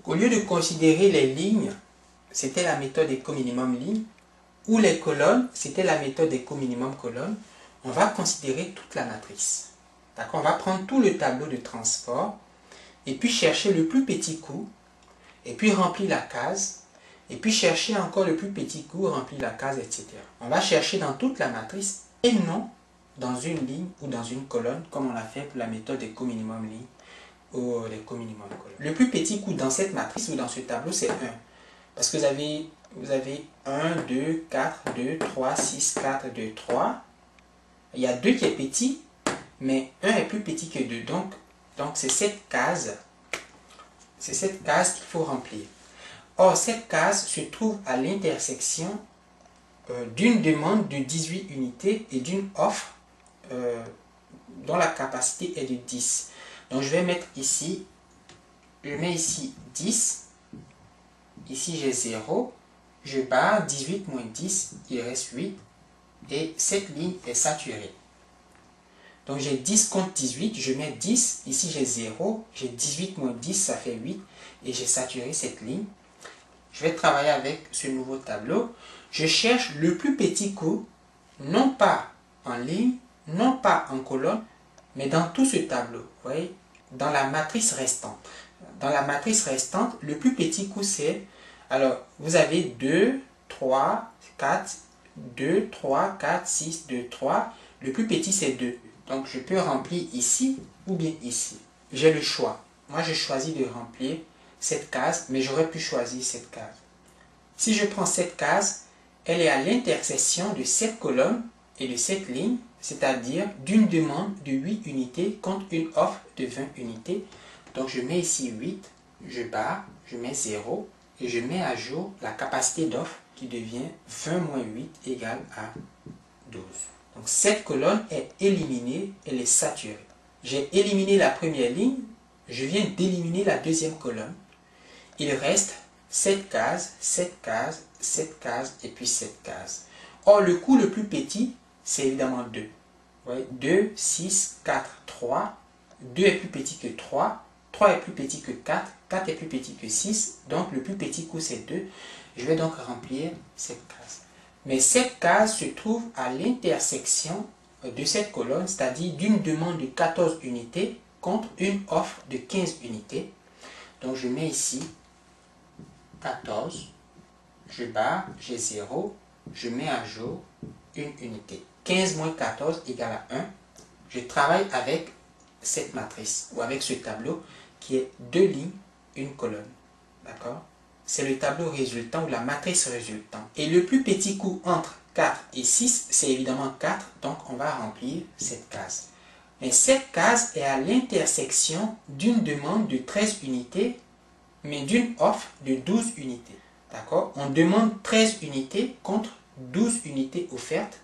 Au lieu de considérer les lignes, c'était la méthode éco-minimum ligne, ou les colonnes, c'était la méthode éco-minimum colonne, on va considérer toute la matrice. D'accord? On va prendre tout le tableau de transport, et puis chercher le plus petit coût, et puis remplir la case, et puis chercher encore le plus petit coût, remplir la case, etc. On va chercher dans toute la matrice, et non dans une ligne ou dans une colonne, comme on l'a fait pour la méthode éco-minimum ligne ou l'éco-minimum colonne. Le plus petit coût dans cette matrice ou dans ce tableau, c'est 1. Parce que vous avez 1, 2, 4, 2, 3, 6, 4, 2, 3. Il y a 2 qui est petit, mais 1 est plus petit que 2. Donc c'est cette case. C'est cette case qu'il faut remplir. Or, cette case se trouve à l'intersection d'une demande de 18 unités et d'une offre dont la capacité est de 10. Donc, je vais mettre ici, je mets ici 10. Ici, j'ai 0. Je barre 18 moins 10, il reste 8. Et cette ligne est saturée. Donc, j'ai 10 contre 18, je mets 10. Ici, j'ai 0. J'ai 18 moins 10, ça fait 8. Et j'ai saturé cette ligne. Je vais travailler avec ce nouveau tableau. Je cherche le plus petit coût, non pas en ligne, non pas en colonne, mais dans tout ce tableau. Vous voyez, dans la matrice restante. Dans la matrice restante, le plus petit coût, c'est... Alors, vous avez 2, 3, 4, 2, 3, 4, 6, 2, 3. Le plus petit, c'est 2. Donc, je peux remplir ici ou bien ici. J'ai le choix. Moi, j'ai choisi de remplir cette case, mais j'aurais pu choisir cette case. Si je prends cette case, elle est à l'intersection de cette colonne et de cette ligne, c'est-à-dire d'une demande de 8 unités contre une offre de 20 unités. Donc, je mets ici 8, je barre, je mets 0 et je mets à jour la capacité d'offre qui devient 20 moins 8 égale à 12. Donc, cette colonne est éliminée, elle est saturée. J'ai éliminé la première ligne, je viens d'éliminer la deuxième colonne. Il reste cette case, cette case, cette case et puis cette case. Or, le coût le plus petit, c'est évidemment 2. Vous voyez, 2, 6, 4, 3. 2 est plus petit que 3. 3 est plus petit que 4. 4 est plus petit que 6. Donc, le plus petit coût, c'est 2. Je vais donc remplir cette case. Mais cette case se trouve à l'intersection de cette colonne, c'est-à-dire d'une demande de 14 unités contre une offre de 15 unités. Donc, je mets ici 14, je barre, j'ai 0, je mets à jour une unité. 15 moins 14 égale à 1. Je travaille avec cette matrice ou avec ce tableau qui est 2 lignes, une colonne. D'accord? C'est le tableau résultant ou la matrice résultante. Et le plus petit coût entre 4 et 6, c'est évidemment 4. Donc, on va remplir cette case. Mais cette case est à l'intersection d'une demande de 13 unités mais d'une offre de 12 unités. D'accord? On demande 13 unités contre 12 unités offertes.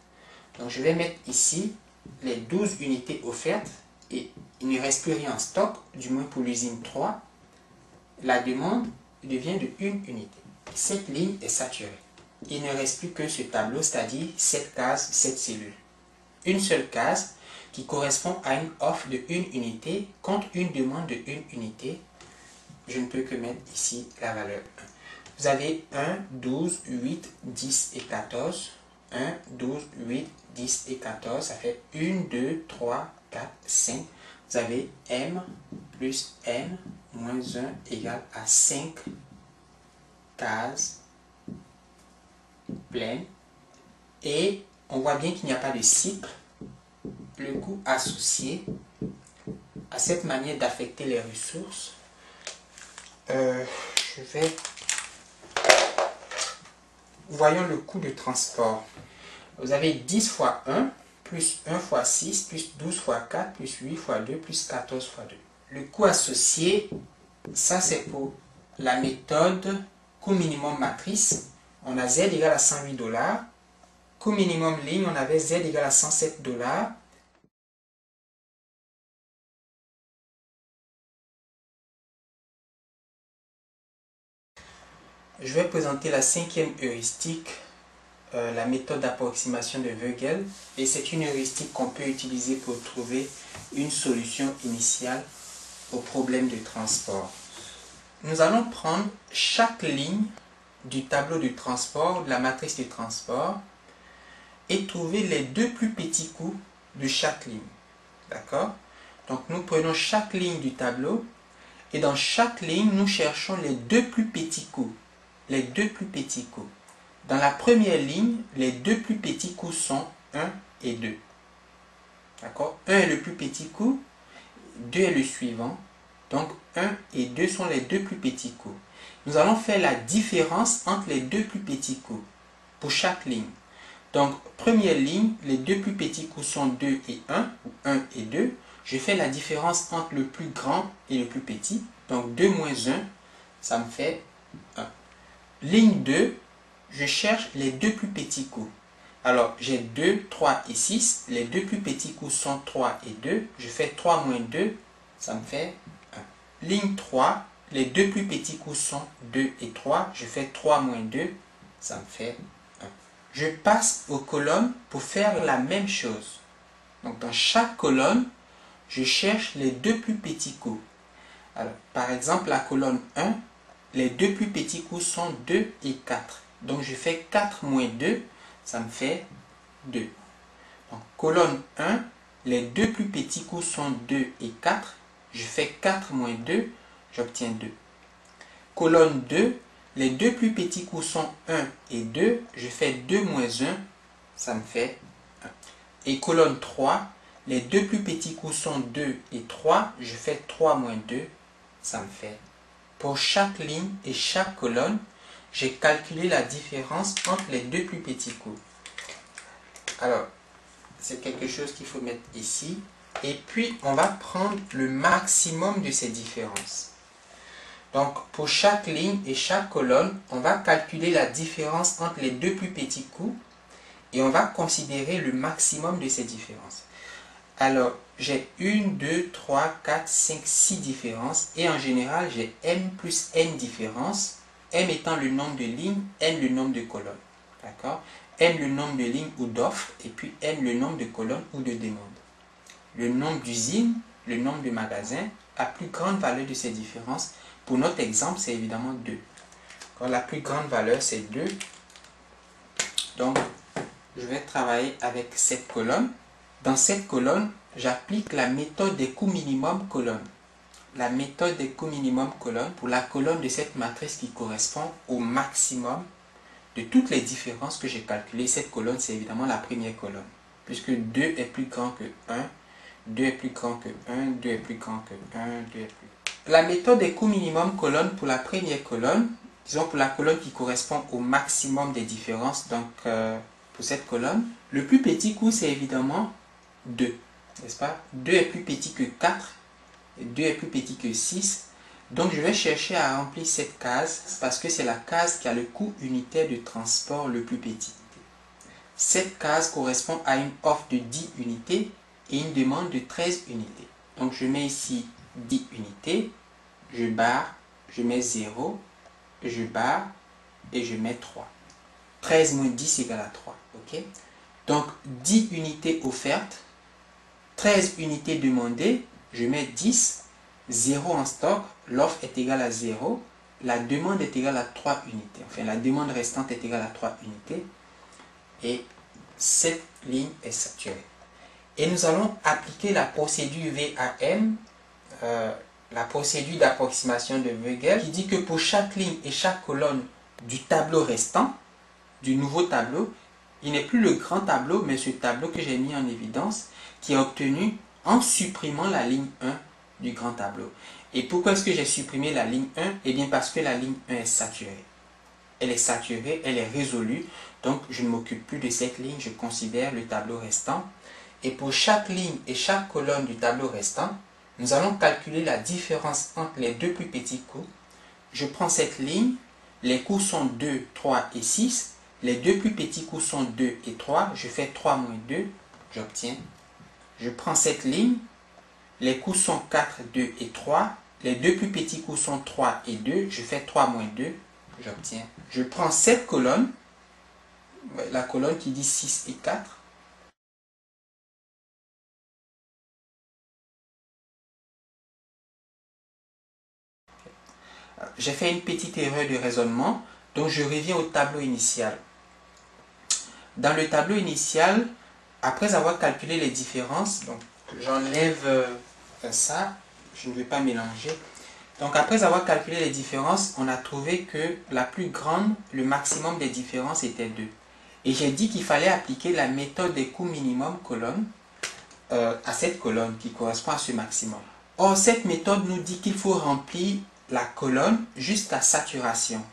Donc, je vais mettre ici les 12 unités offertes et il ne reste plus rien en stock, du moins pour l'usine 3. La demande devient de 1 unité. Cette ligne est saturée. Il ne reste plus que ce tableau, c'est-à-dire cette case, cette cellule. Une seule case qui correspond à une offre de 1 unité contre une demande de 1 unité. Je ne peux que mettre ici la valeur 1. Vous avez 1, 12, 8, 10 et 14. 1, 12, 8, 10 et 14. Ça fait 1, 2, 3, 4, 5. Vous avez M plus N moins 1 égale à 5 cases pleines. Et on voit bien qu'il n'y a pas de cycle. Le coût associé à cette manière d'affecter les ressources, voyons le coût de transport. Vous avez 10 fois 1, plus 1 fois 6, plus 12 fois 4, plus 8 fois 2, plus 14 fois 2. Le coût associé, ça c'est pour la méthode coût minimum matrice. On a Z égale à 108 $. Coût minimum ligne, on avait Z égale à 107 $. Je vais présenter la 5e heuristique, la méthode d'approximation de Vogel. Et c'est une heuristique qu'on peut utiliser pour trouver une solution initiale au problème de transport. nous allons prendre chaque ligne du tableau du transport, de la matrice du transport, et trouver les deux plus petits coûts de chaque ligne. D'accord? Donc nous prenons chaque ligne du tableau, et dans chaque ligne, nous cherchons les deux plus petits coûts. Les deux plus petits coûts. Dans la première ligne, les deux plus petits coûts sont 1 et 2. D'accord? 1 est le plus petit coût, 2 est le suivant. Donc 1 et 2 sont les deux plus petits coûts. Nous allons faire la différence entre les deux plus petits coûts pour chaque ligne. Donc première ligne, les deux plus petits coûts sont 2 et 1, ou 1 et 2. Je fais la différence entre le plus grand et le plus petit. Donc 2 moins 1, ça me fait 1. Ligne 2, je cherche les deux plus petits coûts. Alors, j'ai 2, 3 et 6. Les deux plus petits coûts sont 3 et 2. Je fais 3 moins 2, ça me fait 1. Ligne 3, les deux plus petits coûts sont 2 et 3. Je fais 3 moins 2, ça me fait 1. Je passe aux colonnes pour faire la même chose. Donc, dans chaque colonne, je cherche les deux plus petits coûts. Alors, par exemple, la colonne 1, les deux plus petits coûts sont 2 et 4. Donc, je fais 4 moins 2, ça me fait 2. Donc, colonne 1, les deux plus petits coûts sont 2 et 4. Je fais 4 moins 2, j'obtiens 2. Colonne 2, les deux plus petits coûts sont 1 et 2. Je fais 2 moins 1, ça me fait 1. Et colonne 3, les deux plus petits coûts sont 2 et 3. Je fais 3 moins 2, ça me fait 1. Pour chaque ligne et chaque colonne, j'ai calculé la différence entre les deux plus petits coûts. Alors, c'est quelque chose qu'il faut mettre ici. Et puis, on va prendre le maximum de ces différences. Donc, pour chaque ligne et chaque colonne, on va calculer la différence entre les deux plus petits coûts et on va considérer le maximum de ces différences. Alors, j'ai 1, 2, 3, 4, 5, 6 différences et en général, j'ai m plus n différences, m étant le nombre de lignes, n le nombre de colonnes. D'accord? N le nombre de lignes ou d'offres et puis n le nombre de colonnes ou de demandes. Le nombre d'usines, le nombre de magasins, la plus grande valeur de ces différences, pour notre exemple, c'est évidemment 2. Alors, la plus grande valeur, c'est 2. Donc, je vais travailler avec cette colonne. Dans cette colonne, j'applique la méthode des coûts minimum colonne. La méthode des coûts minimum colonne pour la colonne de cette matrice qui correspond au maximum de toutes les différences que j'ai calculées. Cette colonne, c'est évidemment la première colonne. Puisque 2 est plus grand que 1, 2 est plus grand que 1, 2 est plus grand que 1, 2 est plus... La méthode des coûts minimum colonne pour la première colonne, disons pour la colonne qui correspond au maximum des différences, donc pour cette colonne, le plus petit coût, c'est évidemment 2, n'est-ce pas? 2 est plus petit que 4, et 2 est plus petit que 6. Donc je vais chercher à remplir cette case parce que c'est la case qui a le coût unitaire de transport le plus petit. Cette case correspond à une offre de 10 unités et une demande de 13 unités. Donc je mets ici 10 unités, je barre, je mets 0, je barre et je mets 3. 13 moins 10 égale à 3. Okay? Donc 10 unités offertes, 13 unités demandées, je mets 10, 0 en stock, l'offre est égale à 0, la demande est égale à 3 unités. Enfin, la demande restante est égale à 3 unités. Et cette ligne est saturée. Et nous allons appliquer la procédure VAM, la procédure d'approximation de Vogel, qui dit que pour chaque ligne et chaque colonne du tableau restant, du nouveau tableau, il n'est plus le grand tableau, mais ce tableau que j'ai mis en évidence, qui est obtenu en supprimant la ligne 1 du grand tableau. Et pourquoi est-ce que j'ai supprimé la ligne 1? Eh bien parce que la ligne 1 est saturée. Elle est saturée, elle est résolue, donc je ne m'occupe plus de cette ligne, je considère le tableau restant. Et pour chaque ligne et chaque colonne du tableau restant, nous allons calculer la différence entre les deux plus petits coûts. Je prends cette ligne, les coûts sont 2, 3 et 6. Les deux plus petits coûts sont 2 et 3. Je fais 3 moins 2, j'obtiens. Je prends cette ligne, les coûts sont 4, 2 et 3. Les deux plus petits coûts sont 3 et 2. Je fais 3 moins 2, j'obtiens. Je prends cette colonne, la colonne qui dit 6 et 4. J'ai fait une petite erreur de raisonnement, donc je reviens au tableau initial. Dans le tableau initial, après avoir calculé les différences, donc j'enlève ça, je ne vais pas mélanger. Donc après avoir calculé les différences, on a trouvé que la plus grande, le maximum des différences était 2. Et j'ai dit qu'il fallait appliquer la méthode des coûts minimum colonne à cette colonne qui correspond à ce maximum. Or, cette méthode nous dit qu'il faut remplir la colonne jusqu'à saturation.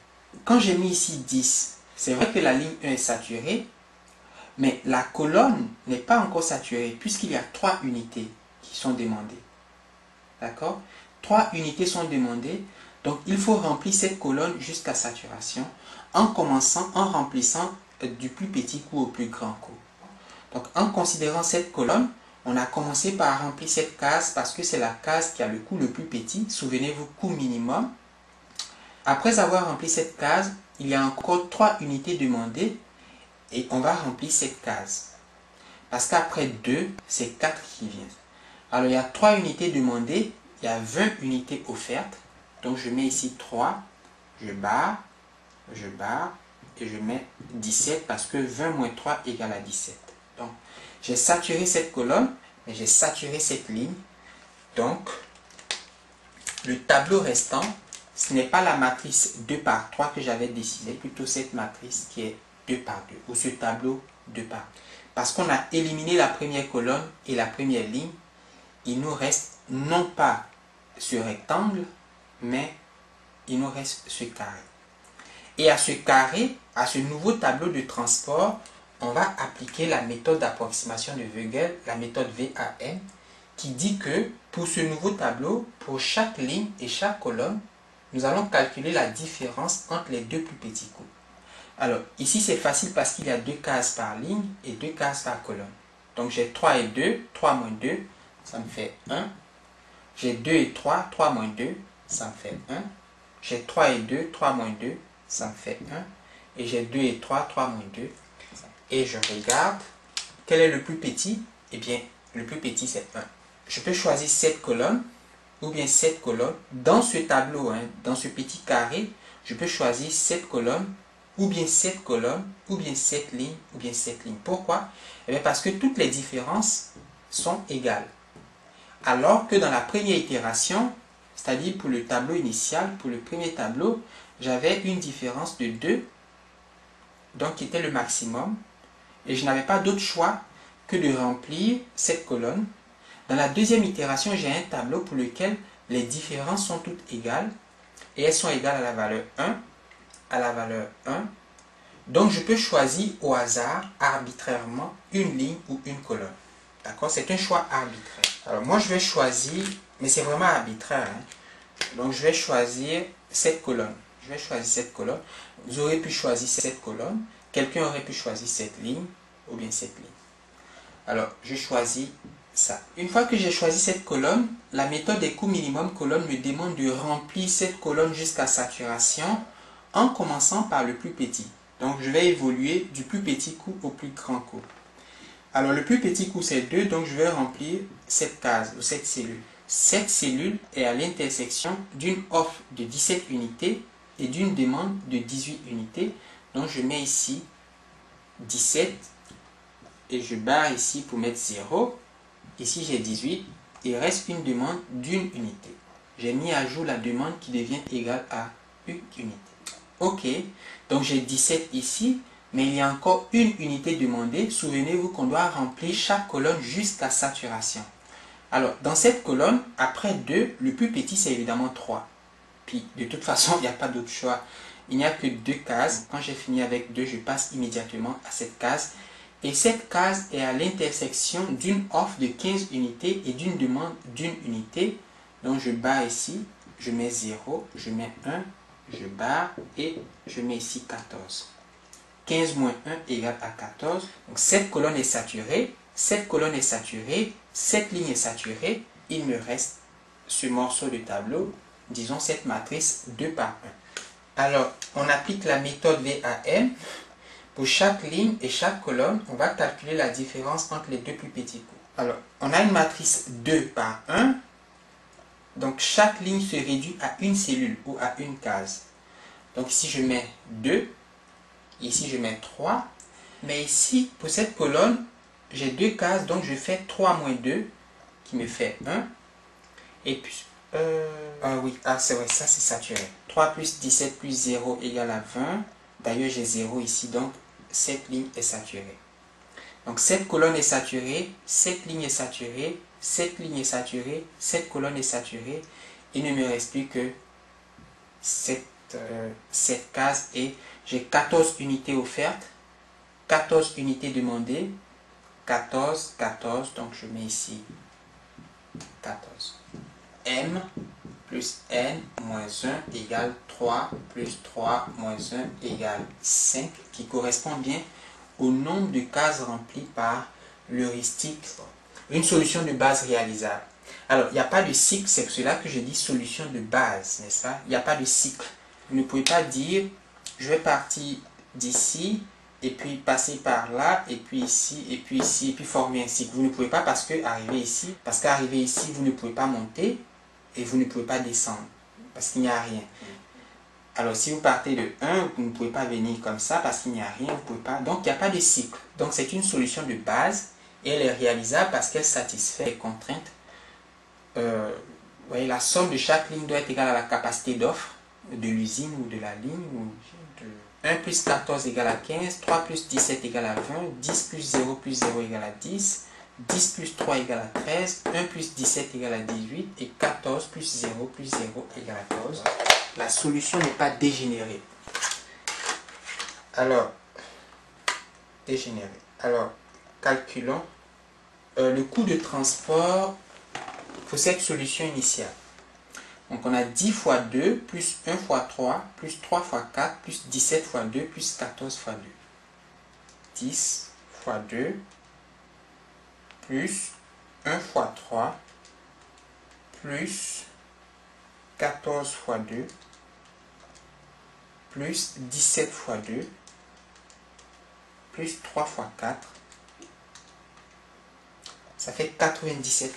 Quand j'ai mis ici 10, c'est vrai que la ligne 1 est saturée, mais la colonne n'est pas encore saturée puisqu'il y a 3 unités qui sont demandées. D'accord? 3 unités sont demandées, donc il faut remplir cette colonne jusqu'à saturation en remplissant du plus petit coût au plus grand coût. Donc en considérant cette colonne, on a commencé par remplir cette case parce que c'est la case qui a le coût le plus petit. Souvenez-vous, coût minimum. Après avoir rempli cette case, il y a encore 3 unités demandées et on va remplir cette case. Parce qu'après 2, c'est 4 qui viennent. Alors il y a 3 unités demandées, il y a 20 unités offertes. Donc je mets ici 3, je barre et je mets 17 parce que 20 moins 3 égale à 17. Donc j'ai saturé cette colonne, mais j'ai saturé cette ligne. Donc le tableau restant, ce n'est pas la matrice 2 par 3 que j'avais décidé, plutôt cette matrice qui est 2 par 2, ou ce tableau 2 par 2. Parce qu'on a éliminé la première colonne et la première ligne, il nous reste non pas ce rectangle, mais il nous reste ce carré. Et à ce carré, à ce nouveau tableau de transport, on va appliquer la méthode d'approximation de Vogel, la méthode VAN, qui dit que pour ce nouveau tableau, pour chaque ligne et chaque colonne, nous allons calculer la différence entre les deux plus petits coûts. Alors, ici c'est facile parce qu'il y a 2 cases par ligne et 2 cases par colonne. Donc j'ai 3 et 2, 3 moins 2, ça me fait 1. J'ai 2 et 3, 3 moins 2, ça me fait 1. J'ai 3 et 2, 3 moins 2, ça me fait 1. Et j'ai 2 et 3, 3 moins 2. Et je regarde, quel est le plus petit? Eh bien, le plus petit c'est 1. Je peux choisir cette colonne, ou bien cette colonne. Dans ce tableau, dans ce petit carré, je peux choisir cette colonne, ou bien cette colonne, ou bien cette ligne, ou bien cette ligne. Pourquoi? Eh bien parce que toutes les différences sont égales. Alors que dans la première itération, c'est-à-dire pour le tableau initial, pour le premier tableau, j'avais une différence de 2, donc qui était le maximum, et je n'avais pas d'autre choix que de remplir cette colonne. Dans la deuxième itération, j'ai un tableau pour lequel les différences sont toutes égales, et elles sont égales à la valeur 1, à la valeur 1. Donc je peux choisir au hasard, arbitrairement, une ligne ou une colonne. D'accord? C'est un choix arbitraire. Alors moi je vais choisir, mais c'est vraiment arbitraire. Donc je vais choisir cette colonne. Je vais choisir cette colonne. Vous aurez pu choisir cette colonne. Quelqu'un aurait pu choisir cette ligne ou bien cette ligne. Alors je choisis ça. Une fois que j'ai choisi cette colonne, la méthode des coûts minimum colonne me demande de remplir cette colonne jusqu'à saturation en commençant par le plus petit. Donc je vais évoluer du plus petit coût au plus grand coût. Alors le plus petit coût c'est 2, donc je vais remplir cette case ou cette cellule. Cette cellule est à l'intersection d'une offre de 17 unités et d'une demande de 18 unités. Donc je mets ici 17 et je barre ici pour mettre 0. Ici j'ai 18, il reste une demande d'une unité. J'ai mis à jour la demande qui devient égale à une unité. Ok, donc j'ai 17 ici, mais il y a encore une unité demandée. Souvenez-vous qu'on doit remplir chaque colonne jusqu'à saturation. Alors, dans cette colonne, après 2, le plus petit c'est évidemment 3. Puis, de toute façon, il n'y a pas d'autre choix. Il n'y a que 2 cases. Quand j'ai fini avec 2, je passe immédiatement à cette case. Et cette case est à l'intersection d'une offre de 15 unités et d'une demande d'une unité. Donc, je barre ici, je mets 0, je mets 1, je barre et je mets ici 14. 15 moins 1 égale à 14. Donc cette colonne est saturée, cette colonne est saturée, cette ligne est saturée. Il me reste ce morceau de tableau, disons cette matrice 2 par 1. Alors, on applique la méthode VAN. Pour chaque ligne et chaque colonne, on va calculer la différence entre les deux plus petits coûts. Alors, on a une matrice 2 par 1. Donc chaque ligne se réduit à une cellule ou à une case. Donc ici je mets 2, ici je mets 3. Mais ici, pour cette colonne, j'ai 2 cases, donc je fais 3 moins 2, qui me fait 1. Et puis, oui, c'est vrai, ça c'est saturé. 3 plus 17 plus 0 égale à 20. D'ailleurs, j'ai 0 ici, donc cette ligne est saturée. Donc cette colonne est saturée, cette ligne est saturée, cette ligne est saturée, cette colonne est saturée. Il ne me reste plus que cette case et j'ai 14 unités offertes, 14 unités demandées, 14, 14, donc je mets ici 14. M plus N moins 1 égale 3 plus 3 moins 1 égale 5, qui correspond bien au nombre de cases remplies par l'heuristique, une solution de base réalisable. Alors, il n'y a pas de cycle, c'est pour cela que je dis solution de base, n'est-ce pas? Il n'y a pas de cycle. Vous ne pouvez pas dire, je vais partir d'ici, et puis passer par là, et puis ici, et puis former un cycle. Vous ne pouvez pas parce qu'arriver ici, vous ne pouvez pas monter, et vous ne pouvez pas descendre, parce qu'il n'y a rien. Alors, si vous partez de 1, vous ne pouvez pas venir comme ça, parce qu'il n'y a rien, vous pouvez pas. Donc, il n'y a pas de cycle. Donc, c'est une solution de base, et elle est réalisable parce qu'elle satisfait les contraintes. Vous voyez, la somme de chaque ligne doit être égale à la capacité d'offre de l'usine ou de la ligne. 1 plus 14 égale à 15, 3 plus 17 égale à 20, 10 plus 0 égale à 10, 10 plus 3 égale à 13, 1 plus 17 égale à 18 et 14 plus 0 égale à 14. La solution n'est pas dégénérée. Alors, calculons le coût de transport pour cette solution initiale. Donc on a 10 fois 2, plus 1 fois 3, plus 3 fois 4, plus 17 fois 2, plus 14 fois 2. 10 fois 2, plus 1 fois 3, plus 14 fois 2, plus 17 fois 2, plus 3 fois 4. Ça fait $97.